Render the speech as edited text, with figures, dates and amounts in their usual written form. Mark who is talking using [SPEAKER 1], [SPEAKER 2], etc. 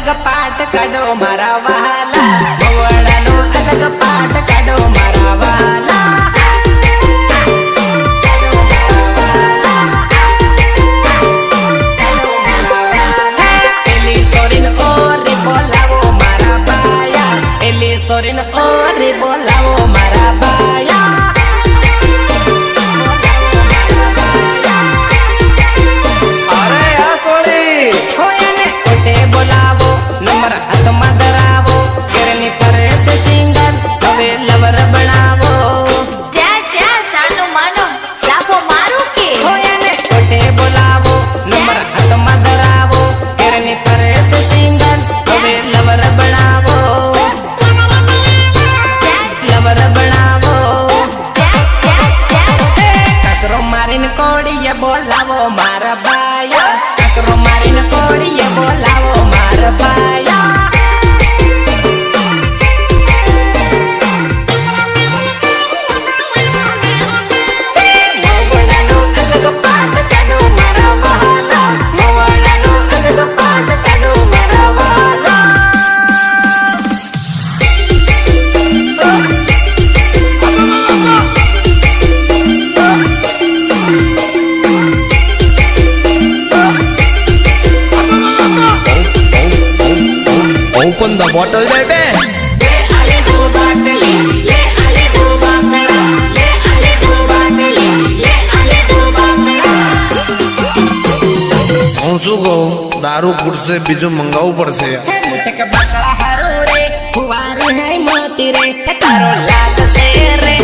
[SPEAKER 1] अलग पाट काढो मारा वाला मवळानो अलग पाट काढो मारा वाला सोरीन ओरे बोलावो मारा बाया अरे या सोरी होयाने कोटे बोलावो नंबर हाथ में धरावो करनी परे से सिंगल हवे लवर बनावो
[SPEAKER 2] जा जा सानो मानो लाफो मारो के
[SPEAKER 1] होयाने कोटे बोलावो नंबर हाथ में धरावो करनी परे से सिंगल हवे लवर बनावो बनावो ककरो मारीन कोड़िए बोलावो मार बाया ककरो मारीन कोड़िए बोलावो मार बाया मवळानो अलग पाट काढो मारा वाला मवळानो अलग पाट काढो मारा वाला
[SPEAKER 3] Open the bottle, baby.
[SPEAKER 1] ले आले दो बाटली ले आले दो बाटला ले आले दो बाटली ले आले दो बाटला
[SPEAKER 3] હું શું કહું દારૂ ખૂટશે બીજું મંગાવવું પડશે યાર
[SPEAKER 1] हे मुटक बकड़ा हरो रे फुवारी है मोती रे तारो लाग से रे